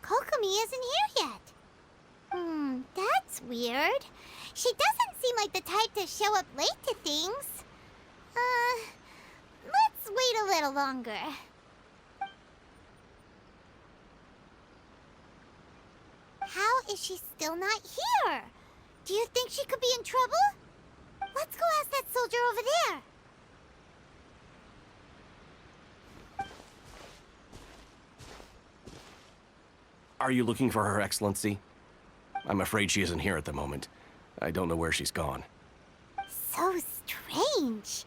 Kokomi isn't here yet. That's weird. She doesn't seem like the type to show up late to things. Let's wait a little longer. How is she still not here? Do you think she could be in trouble? Let's go ask that soldier over there. Are you looking for Her Excellency? I'm afraid she isn't here at the moment. I don't know where she's gone. So strange.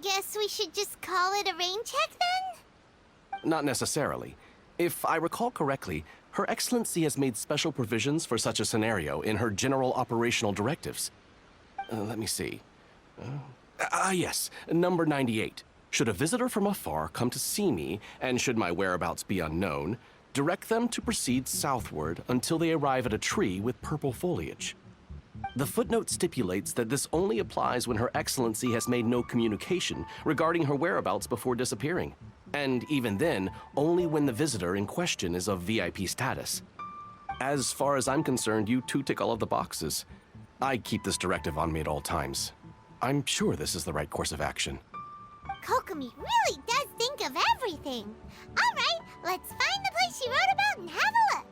Guess we should just call it a rain check then? Not necessarily. If I recall correctly, Her Excellency has made special provisions for such a scenario in her general operational directives. Let me see. Yes, number 98. Should a visitor from afar come to see me, and should my whereabouts be unknown, direct them to proceed southward until they arrive at a tree with purple foliage. The footnote stipulates that this only applies when Her Excellency has made no communication regarding her whereabouts before disappearing, and even then, only when the visitor in question is of VIP status. As far as I'm concerned, you two tick all of the boxes. I keep this directive on me at all times. I'm sure this is the right course of action. Kokomi really does think of everything. All right, let's find the place she wrote about and have a look.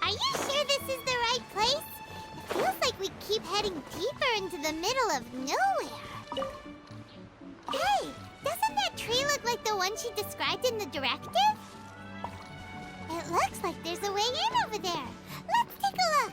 Are you sure this is the right place? It feels like we keep heading deeper into the middle of nowhere. Hey, doesn't that tree look like the one she described in the directive? It looks like there's a way in over there. Let's take a look.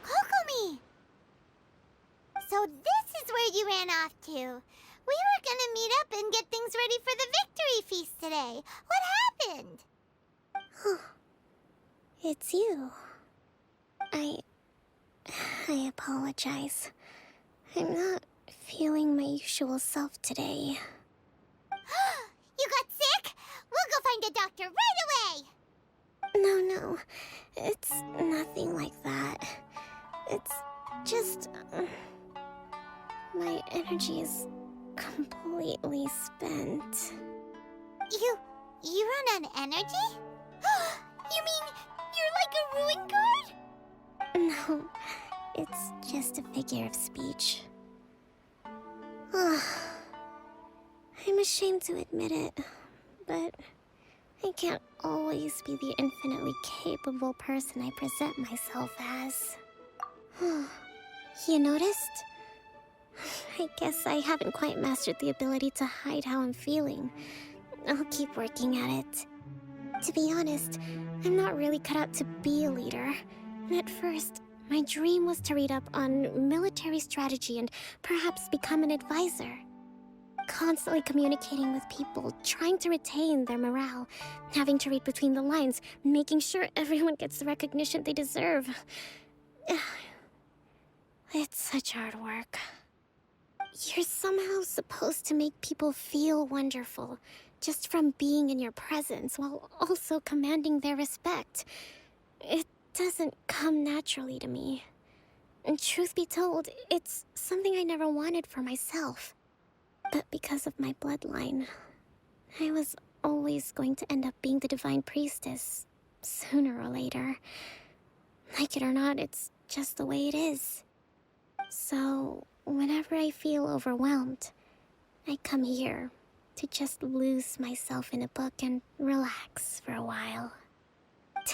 Kokomi! So this is where you ran off to. We were gonna meet up and get things ready for the victory feast today. What happened? It's you. I apologize. I'm not feeling my usual self today. You got sick? We'll go find a doctor right away! No. It's nothing like that. It's just... My energy is completely spent. You run on energy? You mean you're like a ruin guard? No, it's just a figure of speech. I'm ashamed to admit it, but I can't always be the infinitely capable person I present myself as. You noticed? I guess I haven't quite mastered the ability to hide how I'm feeling. I'll keep working at it. To be honest, I'm not really cut out to be a leader. At first, my dream was to read up on military strategy and perhaps become an advisor. Constantly communicating with people, trying to retain their morale, having to read between the lines, making sure everyone gets the recognition they deserve. It's such hard work. You're somehow supposed to make people feel wonderful, just from being in your presence, while also commanding their respect. It doesn't come naturally to me. And truth be told, it's something I never wanted for myself. But because of my bloodline, I was always going to end up being the Divine Priestess, sooner or later. Like it or not, it's just the way it is. So, whenever I feel overwhelmed, I come here to just lose myself in a book and relax for a while.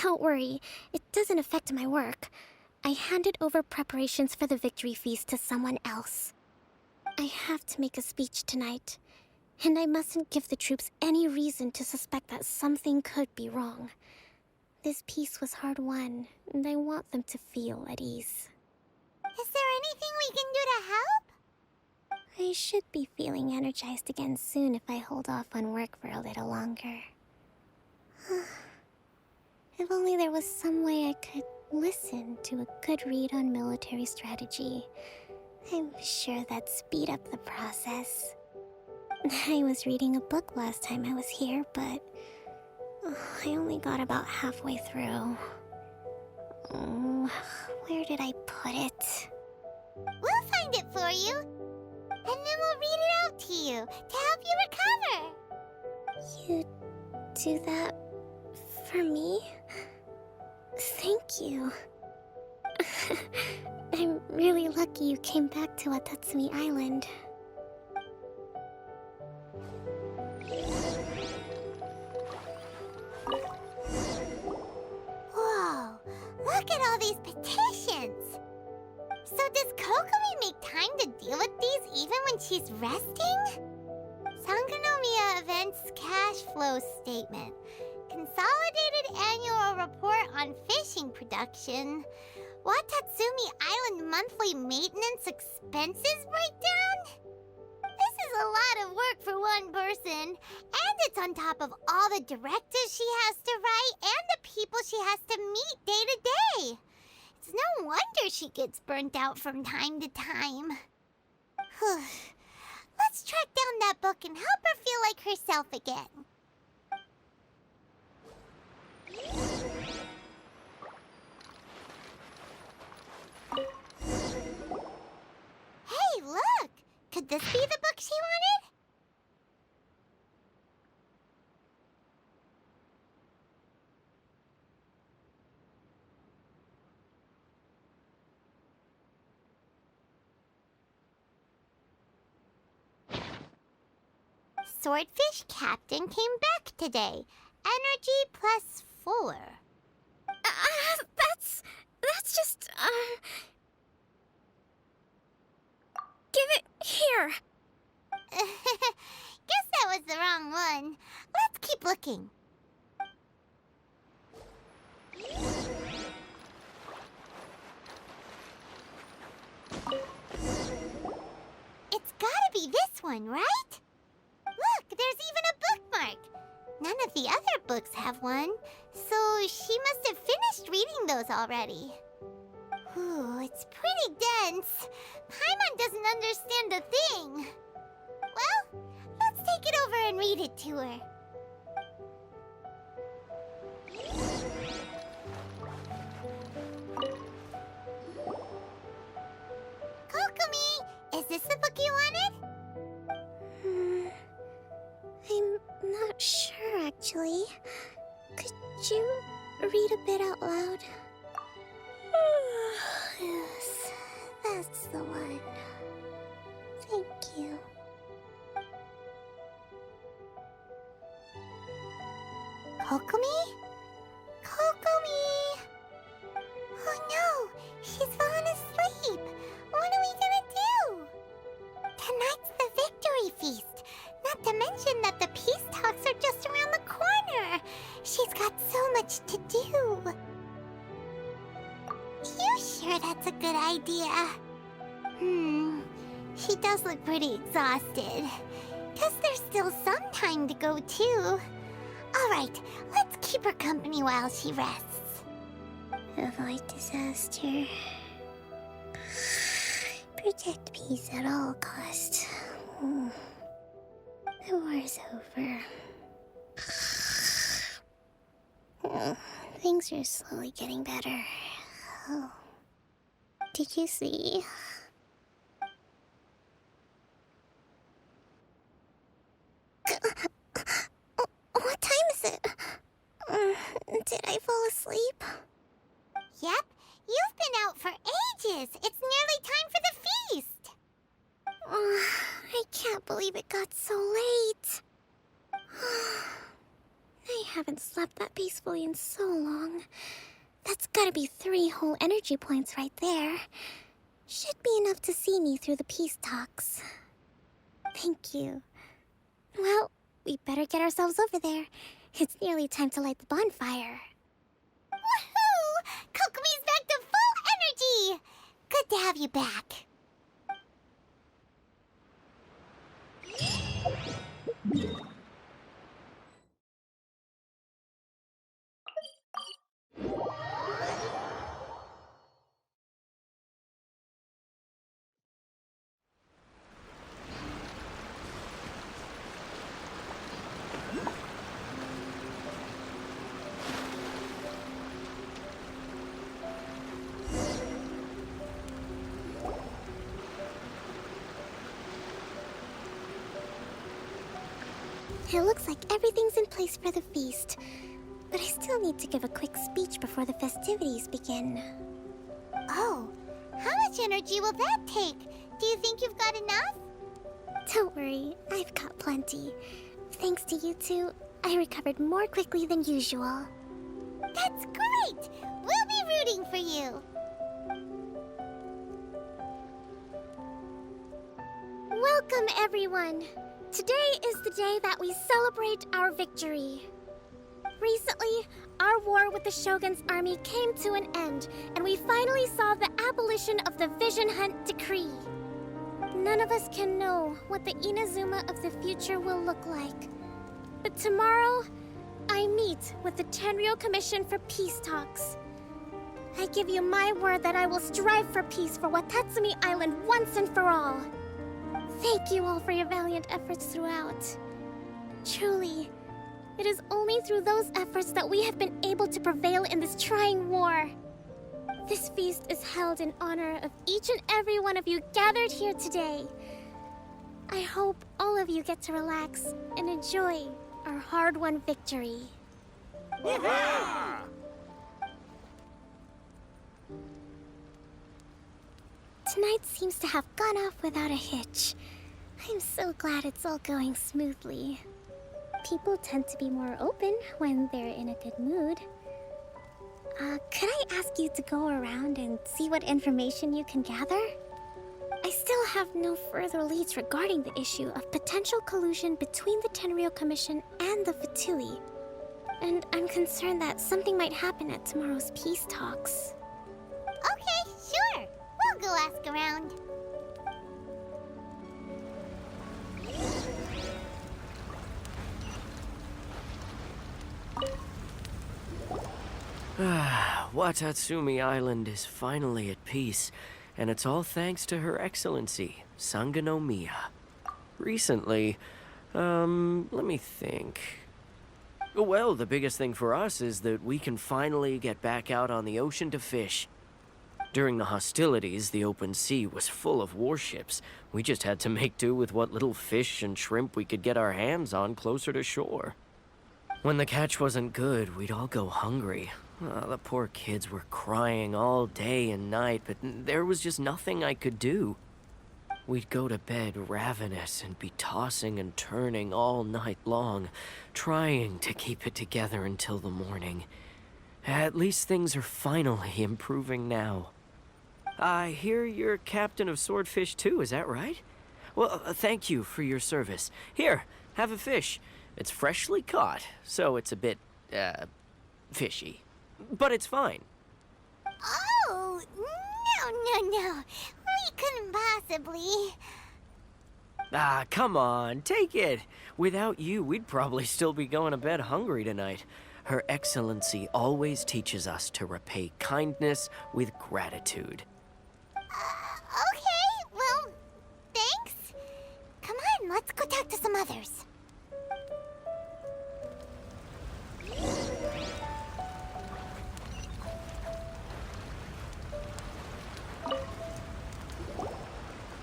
Don't worry, it doesn't affect my work. I handed over preparations for the victory feast to someone else. I have to make a speech tonight, and I mustn't give the troops any reason to suspect that something could be wrong. This peace was hard won, and I want them to feel at ease. Is there anything we can do to help? I should be feeling energized again soon if I hold off on work for a little longer. If only there was some way I could listen to a good read on military strategy. I'm sure that'd speed up the process. I was reading a book last time I was here, but I only got about halfway through. Where did I put it? We'll find it for you. And then we'll read it out to you to help you recover. You do that for me? Thank you. I'm really lucky you came back to Watatsumi Island. Whoa, look at all these petitions. So does Kokomi make time to deal with these even when she's resting? Sangonomiya Events Cash Flow Statement. Consolidated Annual Report on Fishing Production. Watatsumi Island Monthly Maintenance Expenses Breakdown? This is a lot of work for one person, and it's on top of all the directives she has to write and the people she has to meet day to day. It's no wonder she gets burnt out from time to time. Let's track down that book and help her feel like herself again. Hey, look! Could this be the book she wanted? Swordfish Captain came back today. Energy +4. That's just, Give it here! Guess that was the wrong one. Let's keep looking. It's gotta be this one, right? Look, there's even a bookmark. None of the other books have one, so she must have finished reading those already. Ooh, it's pretty dense. Paimon doesn't understand a thing. Well, let's take it over and read it to her. Kokomi, Is this the book you wanted? I'm not sure, actually. Could you read a bit out loud? Yes, that's the one. Thank you. Kokomi? Kokomi! Oh no! She's fallen asleep! What are we gonna do? Tonight's the victory feast! Not to mention that the peace talks are just around the corner! She's got so much to do! You sure that's a good idea? She does look pretty exhausted. Guess there's still some time to go, too. Alright, let's keep her company while she rests. Avoid disaster. Protect peace at all costs. The war's over. Things are slowly getting better. Oh. Did you see? What time is it? Did I fall asleep? Yep, you've been out for ages. It's nearly time for the feast. I can't believe it got so late. I haven't slept that peacefully in so long. That's gotta be 3 whole energy points right there. Should be enough to see me through the peace talks. Thank you. Well, we better get ourselves over there. It's nearly time to light the bonfire. Woohoo! Kokomi's back to full energy! Good to have you back. It looks like everything's in place for the feast. But I still need to give a quick speech before the festivities begin. Oh, how much energy will that take? Do you think you've got enough? Don't worry, I've got plenty. Thanks to you two, I recovered more quickly than usual. That's great! We'll be rooting for you. Welcome, everyone! Today is the day that we celebrate our victory. Recently, our war with the Shogun's army came to an end, and we finally saw the abolition of the Vision Hunt Decree. None of us can know what the Inazuma of the future will look like. But tomorrow, I meet with the Tenryou Commission for Peace Talks. I give you my word that I will strive for peace for Watatsumi Island once and for all. Thank you all for your valiant efforts throughout. Truly, it is only through those efforts that we have been able to prevail in this trying war. This feast is held in honor of each and every one of you gathered here today. I hope all of you get to relax and enjoy our hard-won victory. Tonight seems to have gone off without a hitch. I'm so glad it's all going smoothly. People tend to be more open when they're in a good mood. Could I ask you to go around and see what information you can gather? I still have no further leads regarding the issue of potential collusion between the Tenryou Commission and the Fatui. And I'm concerned that something might happen at tomorrow's peace talks. Okay, sure. We'll go ask around. Watatsumi Island is finally at peace, and it's all thanks to Her Excellency, Sangonomiya. Recently, let me think. Well, the biggest thing for us is that we can finally get back out on the ocean to fish. During the hostilities, the open sea was full of warships. We just had to make do with what little fish and shrimp we could get our hands on closer to shore. When the catch wasn't good, we'd all go hungry. The poor kids were crying all day and night, but there was just nothing I could do. We'd go to bed ravenous and be tossing and turning all night long, trying to keep it together until the morning. At least things are finally improving now. I hear you're captain of Swordfish too, is that right? Well, thank you for your service. Here, have a fish. It's freshly caught, so it's a bit, fishy. But it's fine. Oh, no. We couldn't possibly. Ah, come on, take it. Without you, we'd probably still be going to bed hungry tonight. Her Excellency always teaches us to repay kindness with gratitude. Okay, well, thanks. Come on, let's go talk to some others.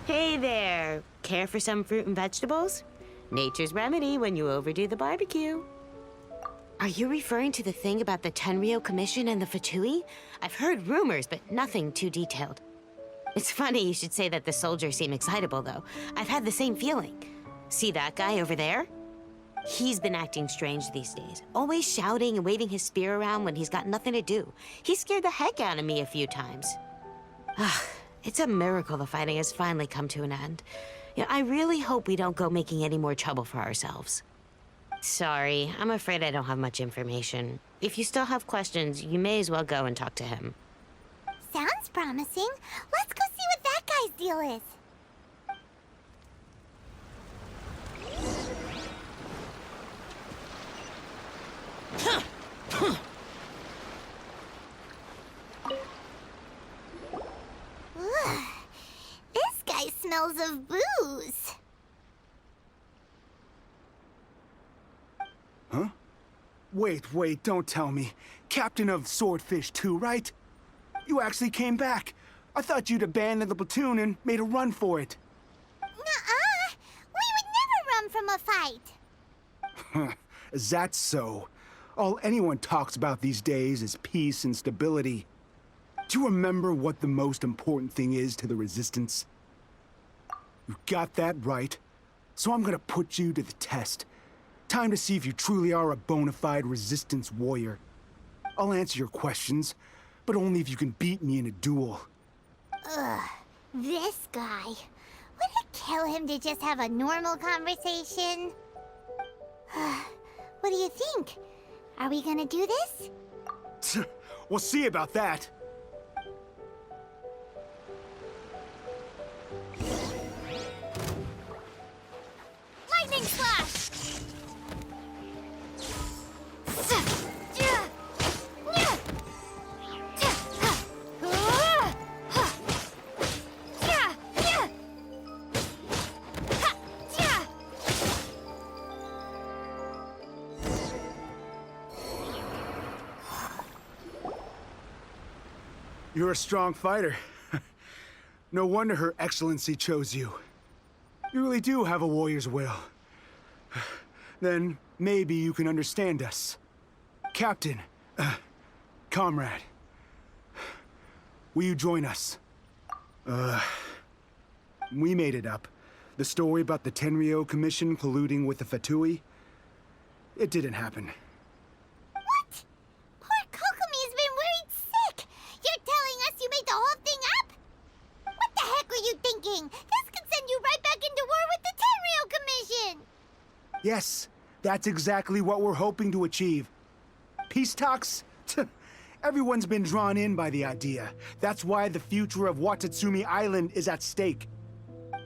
Hey there! Care for some fruit and vegetables? Nature's remedy when you overdo the barbecue. Are you referring to the thing about the Tenryou Commission and the Fatui? I've heard rumors, but nothing too detailed. It's funny you should say that the soldiers seem excitable, though. I've had the same feeling. See that guy over there? He's been acting strange these days, always shouting and waving his spear around when he's got nothing to do. He scared the heck out of me a few times. It's a miracle the fighting has finally come to an end. You know, I really hope we don't go making any more trouble for ourselves. Sorry, I'm afraid I don't have much information. If you still have questions, you may as well go and talk to him. Sounds promising. Let's go see what that guy's deal is. Ugh, this guy smells of booze. Huh? Wait, don't tell me. Captain of Swordfish too, right? You actually came back. I thought you'd abandoned the platoon and made a run for it. Nuh-uh. We would never run from a fight. Is that so? All anyone talks about these days is peace and stability. Do you remember what the most important thing is to the Resistance? You got that right. So I'm gonna put you to the test. Time to see if you truly are a bona fide Resistance warrior. I'll answer your questions, but only if you can beat me in a duel. Ugh, this guy. Would it kill him to just have a normal conversation? What do you think? Are we gonna do this? We'll see about that. Lightning slash! You're a strong fighter. No wonder Her Excellency chose you. You really do have a warrior's will. Then maybe you can understand us. Captain, comrade, will you join us? We made it up. The story about the Tenryou Commission colluding with the Fatui, it didn't happen. What? Poor Kokomi's been worried sick. You're telling us you made the whole thing up? What the heck were you thinking? This could send you right back into war with the Tenryou Commission. Yes, that's exactly what we're hoping to achieve. Peace talks? Everyone's been drawn in by the idea. That's why the future of Watatsumi Island is at stake.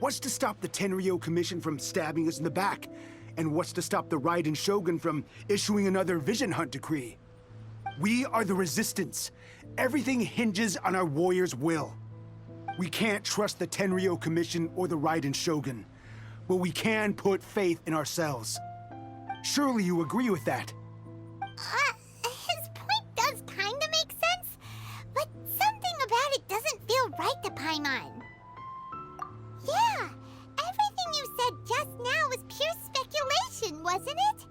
What's to stop the Tenryou Commission from stabbing us in the back? And what's to stop the Raiden Shogun from issuing another Vision Hunt decree? We are the Resistance. Everything hinges on our warrior's will. We can't trust the Tenryou Commission or the Raiden Shogun, but we can put faith in ourselves. Surely you agree with that? His point does kinda make sense, but something about it doesn't wasn't it?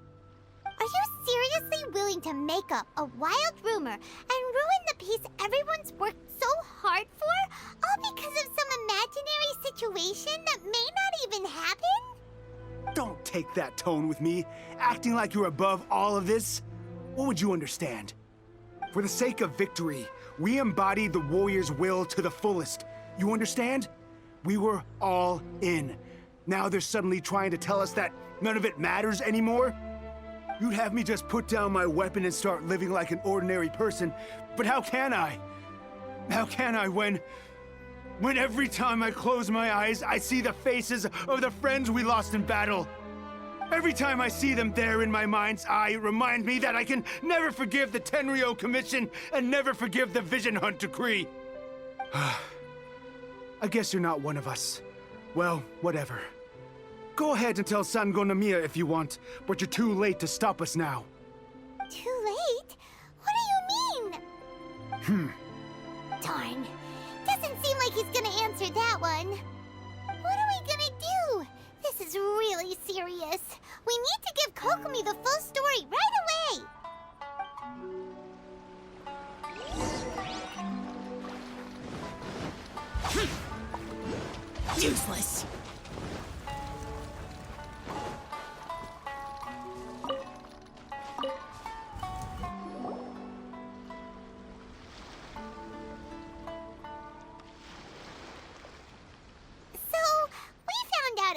Are you seriously willing to make up a wild rumor and ruin the peace everyone's worked so hard for, all because of some imaginary situation that may not even happen? Don't take that tone with me, acting like you're above all of this. What would you understand? For the sake of victory, we embodied the warrior's will to the fullest. You understand? We were all in. Now they're suddenly trying to tell us that none of it matters anymore? You'd have me just put down my weapon and start living like an ordinary person, but how can I? How can I when every time I close my eyes, I see the faces of the friends we lost in battle? Every time I see them there in my mind's eye, it reminds me that I can never forgive the Tenryo Commission and never forgive the Vision Hunt Decree. I guess you're not one of us. Well, whatever. Go ahead and tell Sangonomiya if you want, but you're too late to stop us now. Too late? What do you mean? Darn. Doesn't seem like he's gonna answer that one. What are we gonna do? This is really serious. We need to give Kokomi the full story right away! Useless.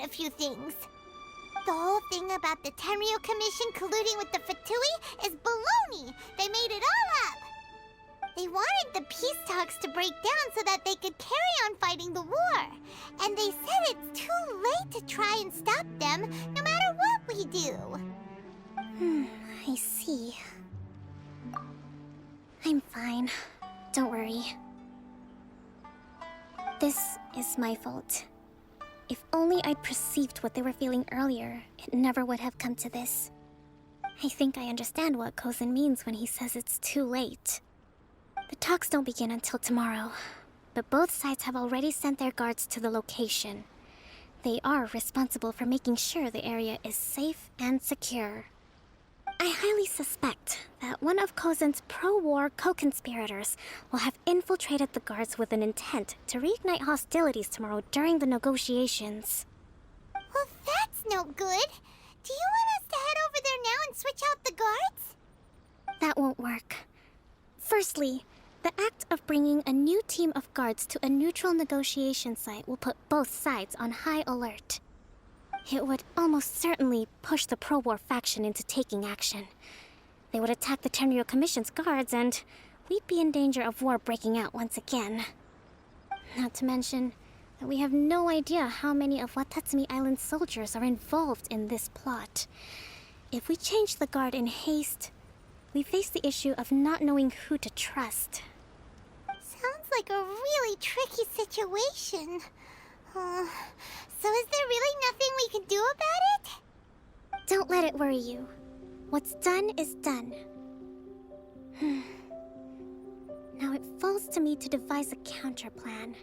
A few things. The whole thing about the Tenryo Commission colluding with the Fatui is baloney. They made it all up. They wanted the peace talks to break down so that they could carry on fighting the war. And they said it's too late to try and stop them, no matter what we do. I see. I'm fine. Don't worry. This is my fault. If only I'd perceived what they were feeling earlier, it never would have come to this. I think I understand what Kozin means when he says it's too late. The talks don't begin until tomorrow, but both sides have already sent their guards to the location. They are responsible for making sure the area is safe and secure. I highly suspect that one of Kozin's pro-war co-conspirators will have infiltrated the guards with an intent to reignite hostilities tomorrow during the negotiations. Well, that's no good. Do you want us to head over there now and switch out the guards? That won't work. Firstly, the act of bringing a new team of guards to a neutral negotiation site will put both sides on high alert. It would almost certainly push the pro-war faction into taking action. They would attack the Tenryo Commission's guards, and we'd be in danger of war breaking out once again. Not to mention that we have no idea how many of Watatsumi Island's soldiers are involved in this plot. If we change the guard in haste, we face the issue of not knowing who to trust. Sounds like a really tricky situation. So is there really nothing we can do about it? Don't let it worry you. What's done is done. Now it falls to me to devise a counter-plan.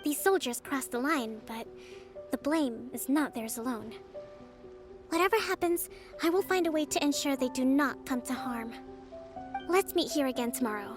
These soldiers crossed the line, but the blame is not theirs alone. Whatever happens, I will find a way to ensure they do not come to harm. Let's meet here again tomorrow.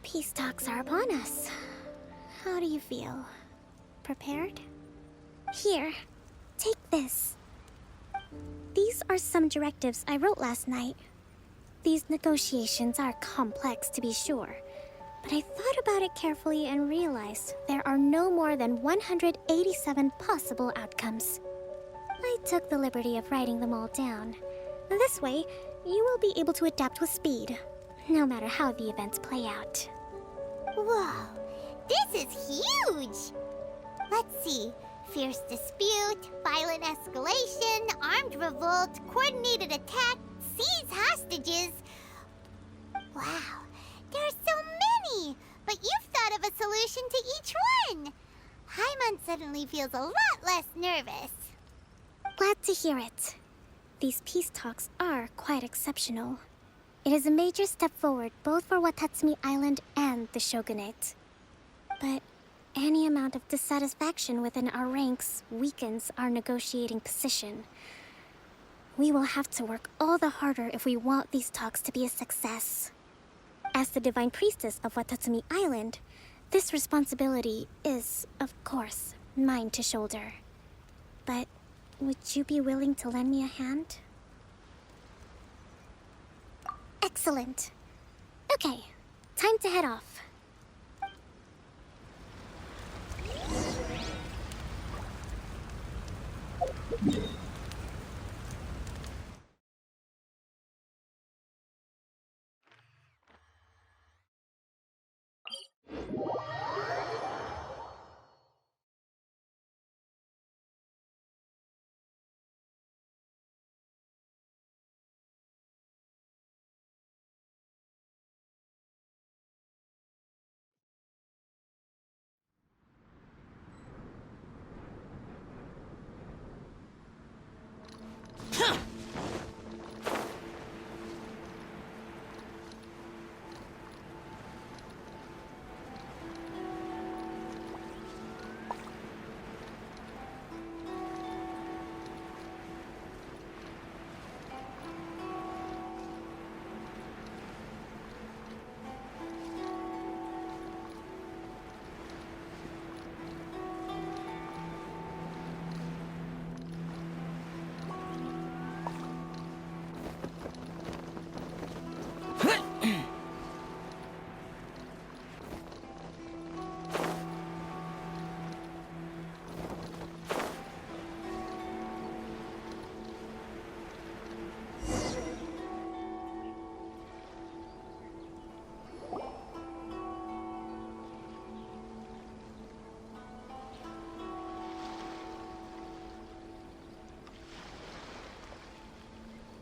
peace talks are upon us. How do you feel? Prepared? Here, take this. These are some directives I wrote last night. These negotiations are complex, to be sure, but I thought about it carefully and realized there are no more than 187 possible outcomes. I took the liberty of writing them all down. This way, you will be able to adapt with speed, no matter how the events play out. Whoa, this is huge! Let's see. Fierce dispute, violent escalation, armed revolt, coordinated attack, seize hostages. Wow, there are so many! But you've thought of a solution to each one! Hyman suddenly feels a lot less nervous. Glad to hear it. These peace talks are quite exceptional. It is a major step forward both for Watatsumi Island and the Shogunate. But any amount of dissatisfaction within our ranks weakens our negotiating position. We will have to work all the harder if we want these talks to be a success. As the Divine Priestess of Watatsumi Island, this responsibility is, of course, mine to shoulder. But would you be willing to lend me a hand? Excellent. Okay, time to head off.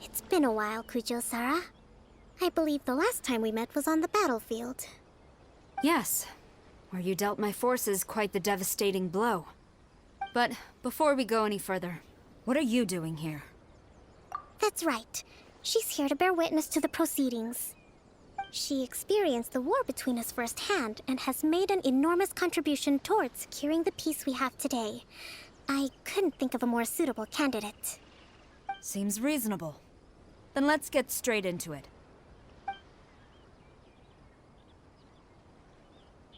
It's been a while, Kujo-Sara. I believe the last time we met was on the battlefield. Yes, where you dealt my forces quite the devastating blow. But before we go any further, what are you doing here? That's right. She's here to bear witness to the proceedings. She experienced the war between us firsthand and has made an enormous contribution towards securing the peace we have today. I couldn't think of a more suitable candidate. Seems reasonable. Then let's get straight into it.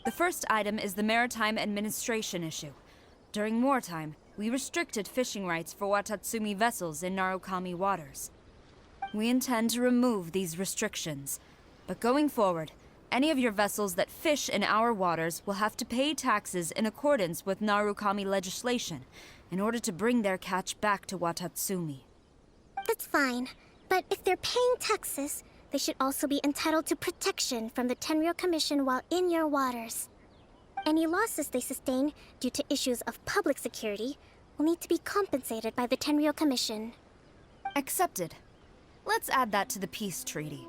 The first item is the maritime administration issue. During wartime, we restricted fishing rights for Watatsumi vessels in Narukami waters. We intend to remove these restrictions, but going forward, any of your vessels that fish in our waters will have to pay taxes in accordance with Narukami legislation in order to bring their catch back to Watatsumi. That's fine, but if they're paying taxes, they should also be entitled to protection from the Tenryou Commission while in your waters. Any losses they sustain due to issues of public security will need to be compensated by the Tenryou Commission. Accepted. Let's add that to the peace treaty.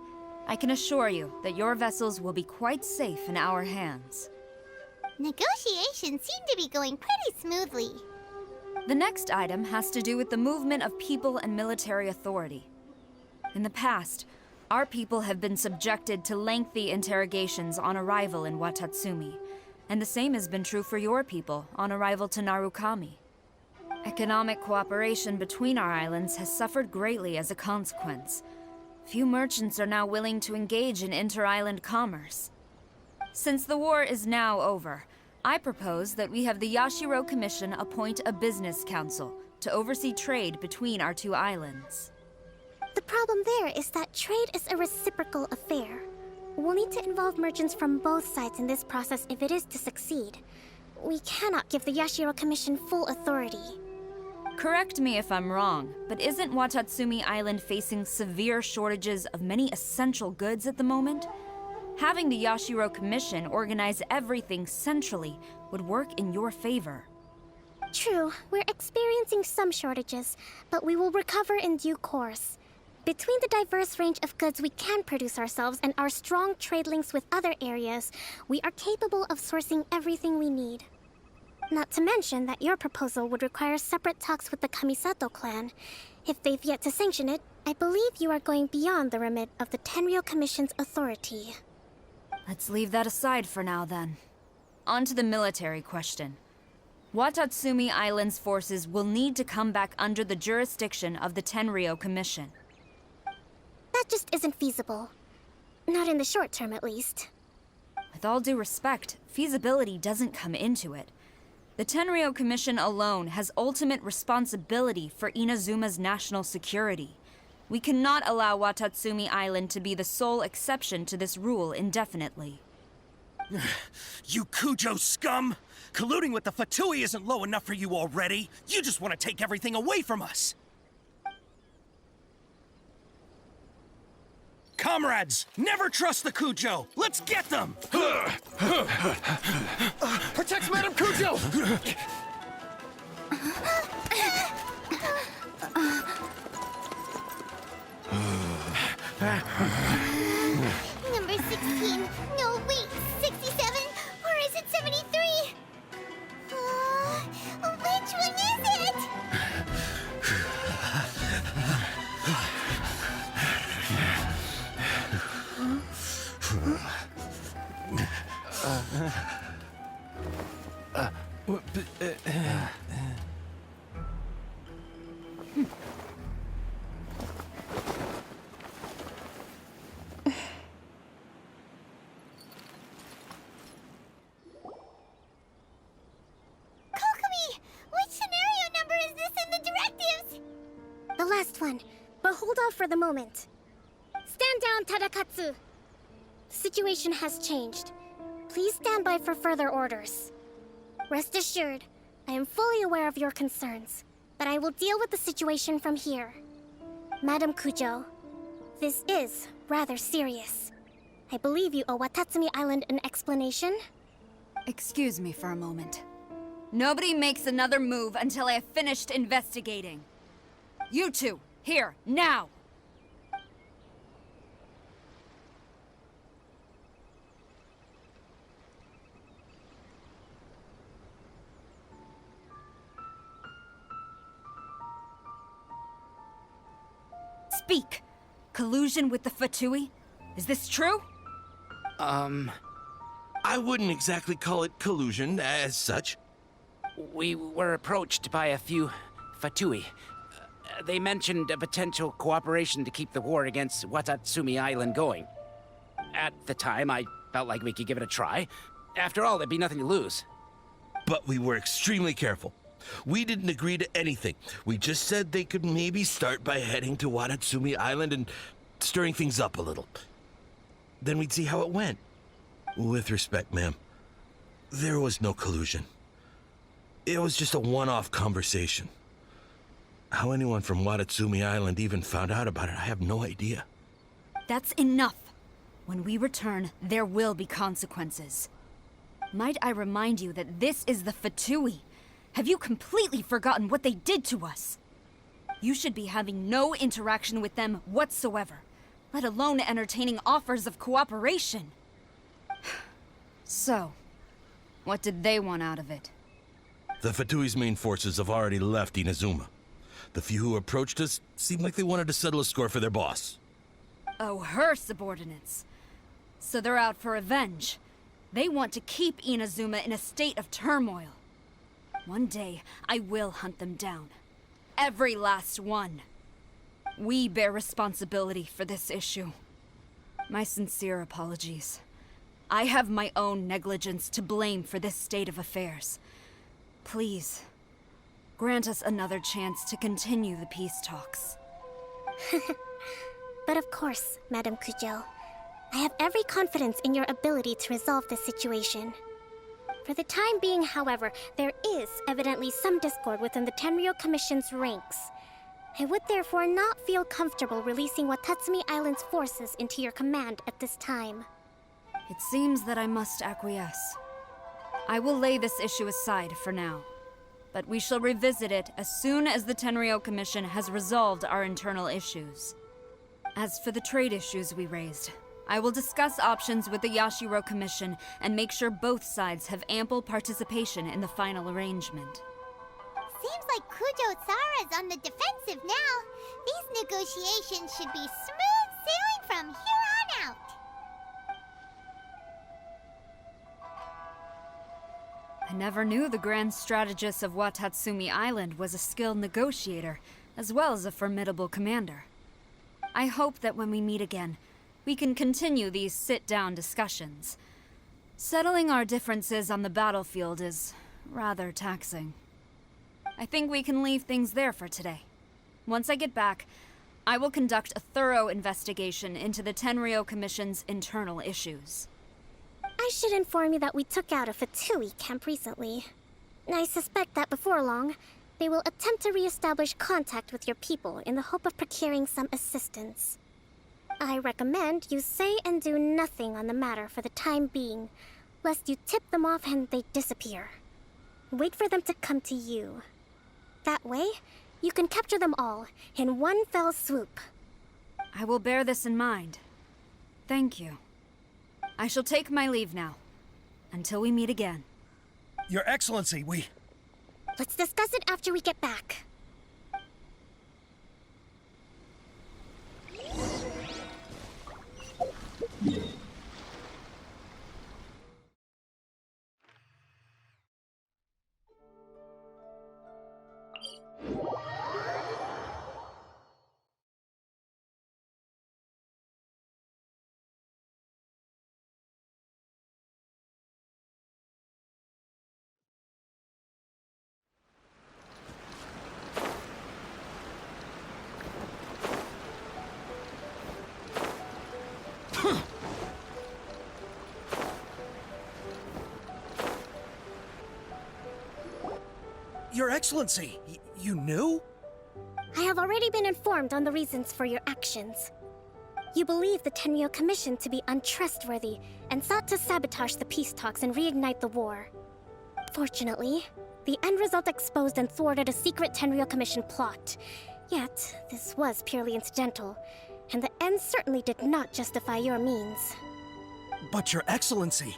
I can assure you that your vessels will be quite safe in our hands. Negotiations seem to be going pretty smoothly. The next item has to do with the movement of people and military authority. In the past, our people have been subjected to lengthy interrogations on arrival in Watatsumi, and the same has been true for your people on arrival to Narukami. Economic cooperation between our islands has suffered greatly as a consequence. Few merchants are now willing to engage in inter-island commerce. Since the war is now over, I propose that we have the Yashiro Commission appoint a business council to oversee trade between our two islands. The problem there is that trade is a reciprocal affair. We'll need to involve merchants from both sides in this process if it is to succeed. We cannot give the Yashiro Commission full authority. Correct me if I'm wrong, but isn't Watatsumi Island facing severe shortages of many essential goods at the moment? Having the Yashiro Commission organize everything centrally would work in your favor. True, we're experiencing some shortages, but we will recover in due course. Between the diverse range of goods we can produce ourselves and our strong trade links with other areas, we are capable of sourcing everything we need. Not to mention that your proposal would require separate talks with the Kamisato clan. If they've yet to sanction it, I believe you are going beyond the remit of the Tenryou Commission's authority. Let's leave that aside for now, then. On to the military question. Watatsumi Island's forces will need to come back under the jurisdiction of the Tenryou Commission. That just isn't feasible. Not in the short term, at least. With all due respect, feasibility doesn't come into it. The Tenryou Commission alone has ultimate responsibility for Inazuma's national security. We cannot allow Watatsumi Island to be the sole exception to this rule indefinitely. You Kujo scum! Colluding with the Fatui isn't low enough for you already. You just want to take everything away from us. Comrades, never trust the Kujo. Let's get them! Protect Madame Kujo! Number 16. No, wait. 67? Or is it 73? Which one is it? Kokomi! Which scenario number is this in the directives? The last one, but hold off for the moment. Stand down, Tadakatsu! The situation has changed. Please stand by for further orders. Rest assured, I am fully aware of your concerns, but I will deal with the situation from here. Madam Kujo, this is rather serious. I believe you owe Watatsumi Island an explanation. Excuse me for a moment. Nobody makes another move until I have finished investigating. You two, here, now! Speak! Collusion with the Fatui? Is this true? I wouldn't exactly call it collusion as such. We were approached by a few Fatui. They mentioned a potential cooperation to keep the war against Watatsumi Island going. At the time, I felt like we could give it a try. After all, there'd be nothing to lose. But we were extremely careful. We didn't agree to anything. We just said they could maybe start by heading to Watatsumi Island and stirring things up a little. Then we'd see how it went. With respect, ma'am, there was no collusion. It was just a one-off conversation. How anyone from Watatsumi Island even found out about it, I have no idea. That's enough. When we return, there will be consequences. Might I remind you that this is the Fatui? Have you completely forgotten what they did to us? You should be having no interaction with them whatsoever, let alone entertaining offers of cooperation. So, what did they want out of it? The Fatui's main forces have already left Inazuma. The few who approached us seemed like they wanted to settle a score for their boss. Oh, her subordinates. So they're out for revenge. They want to keep Inazuma in a state of turmoil. One day, I will hunt them down. Every last one. We bear responsibility for this issue. My sincere apologies. I have my own negligence to blame for this state of affairs. Please, grant us another chance to continue the peace talks. But of course, Madame Kujo. I have every confidence in your ability to resolve this situation. For the time being, however, there is evidently some discord within the Tenryou Commission's ranks. I would therefore not feel comfortable releasing Watatsumi Island's forces into your command at this time. It seems that I must acquiesce. I will lay this issue aside for now, but we shall revisit it as soon as the Tenryou Commission has resolved our internal issues. As for the trade issues we raised, I will discuss options with the Yashiro Commission and make sure both sides have ample participation in the final arrangement. Seems like Kujo-Sara's on the defensive now. These negotiations should be smooth sailing from here on out. I never knew the grand strategist of Watatsumi Island was a skilled negotiator, as well as a formidable commander. I hope that when we meet again, we can continue these sit-down discussions. Settling our differences on the battlefield is rather taxing. I think we can leave things there for today. Once I get back, I will conduct a thorough investigation into the Tenryou Commission's internal issues. I should inform you that we took out a Fatui camp recently. I suspect that before long, they will attempt to re-establish contact with your people in the hope of procuring some assistance. I recommend you say and do nothing on the matter for the time being, lest you tip them off and they disappear. Wait for them to come to you. That way, you can capture them all in one fell swoop. I will bear this in mind. Thank you. I shall take my leave now. Until we meet again. Your Excellency, Let's discuss it after we get back. Your Excellency, you knew? I have already been informed on the reasons for your actions. You believe the Tenryou Commission to be untrustworthy and sought to sabotage the peace talks and reignite the war. Fortunately, the end result exposed and thwarted a secret Tenryou Commission plot. Yet, this was purely incidental, and the end certainly did not justify your means. But Your Excellency,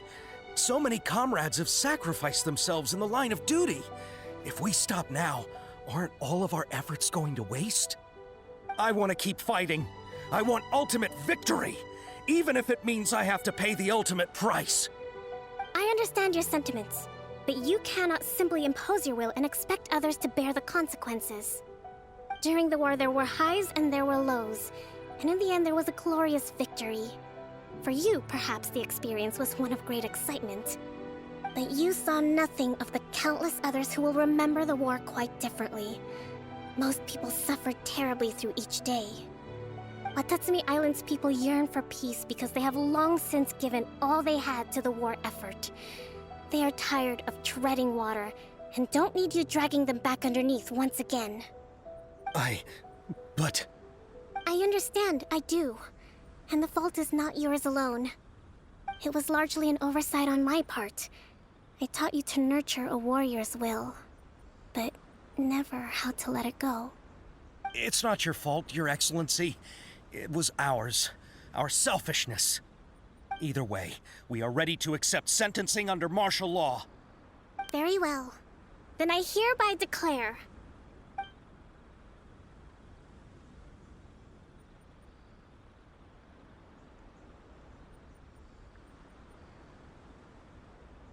so many comrades have sacrificed themselves in the line of duty. If we stop now, aren't all of our efforts going to waste? I want to keep fighting. I want ultimate victory, even if it means I have to pay the ultimate price. I understand your sentiments, but you cannot simply impose your will and expect others to bear the consequences. During the war, there were highs and there were lows, and in the end, there was a glorious victory. For you, perhaps the experience was one of great excitement. But you saw nothing of the countless others who will remember the war quite differently. Most people suffered terribly through each day. Watatsumi Island's people yearn for peace because they have long since given all they had to the war effort. They are tired of treading water and don't need you dragging them back underneath once again. But... I understand, I do. And the fault is not yours alone. It was largely an oversight on my part. I taught you to nurture a warrior's will, but never how to let it go. It's not your fault, Your Excellency. It was ours. Our selfishness. Either way, we are ready to accept sentencing under martial law. Very well. Then I hereby declare...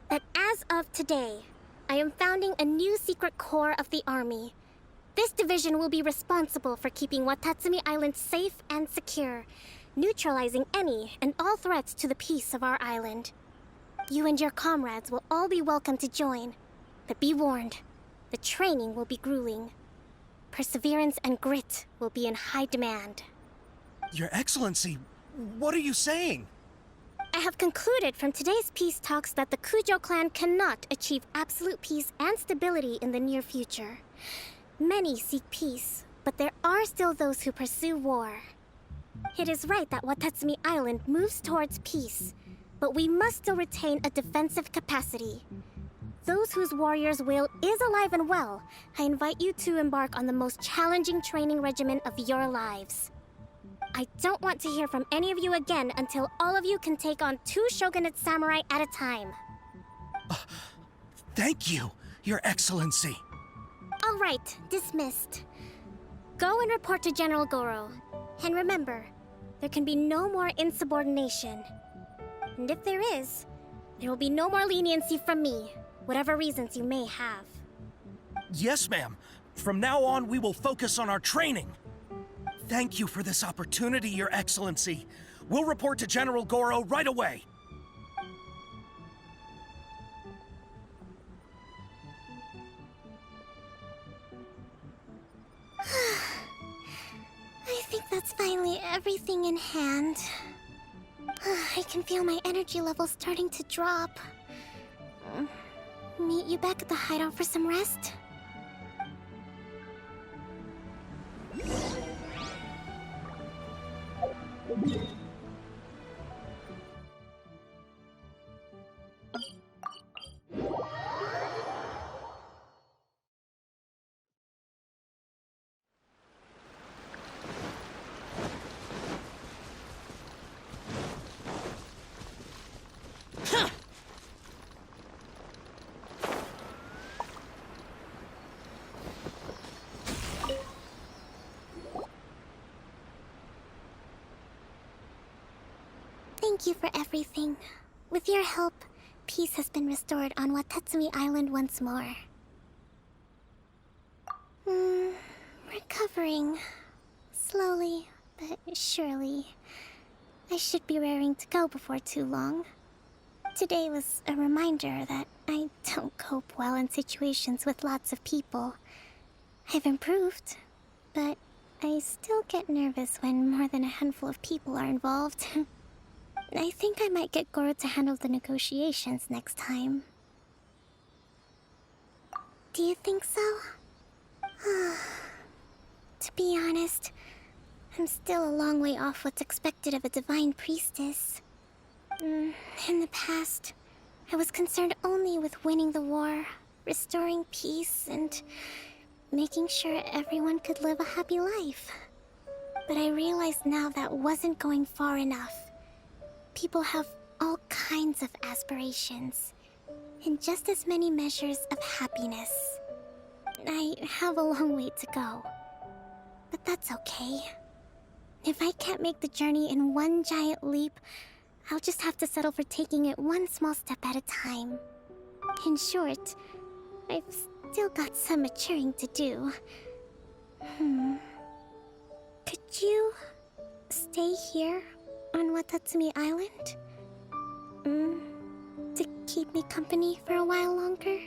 that as of today, I am founding a new secret corps of the army. This division will be responsible for keeping Watatsumi Island safe and secure, neutralizing any and all threats to the peace of our island. You and your comrades will all be welcome to join. But be warned, the training will be grueling. Perseverance and grit will be in high demand. Your Excellency, what are you saying? I have concluded from today's peace talks that the Kujo clan cannot achieve absolute peace and stability in the near future. Many seek peace, but there are still those who pursue war. It is right that Watatsumi Island moves towards peace, but we must still retain a defensive capacity. Those whose warrior's will is alive and well, I invite you to embark on the most challenging training regimen of your lives. I don't want to hear from any of you again until all of you can take on 2 shogunate samurai at a time. Thank you, Your Excellency. All right, dismissed. Go and report to General Goro. And remember, there can be no more insubordination. And if there is, there will be no more leniency from me, whatever reasons you may have. Yes, ma'am. From now on, we will focus on our training. Thank you for this opportunity, Your Excellency. We'll report to General Goro right away. I think that's finally everything in hand. I can feel my energy levels starting to drop. Meet you back at the hideout for some rest? Thank you for everything. With your help, peace has been restored on Watatsumi Island once more. Recovering. Slowly, but surely. I should be raring to go before too long. Today was a reminder that I don't cope well in situations with lots of people. I've improved, but I still get nervous when more than a handful of people are involved. I think I might get Goro to handle the negotiations next time. Do you think so? To be honest, I'm still a long way off what's expected of a divine priestess. In the past, I was concerned only with winning the war, restoring peace, and making sure everyone could live a happy life. But I realize now that wasn't going far enough. People have all kinds of aspirations, and just as many measures of happiness. I have a long way to go, but that's okay. If I can't make the journey in one giant leap, I'll just have to settle for taking it one small step at a time. In short, I've still got some maturing to do. Could you stay here on Watatsumi Island? To keep me company for a while longer?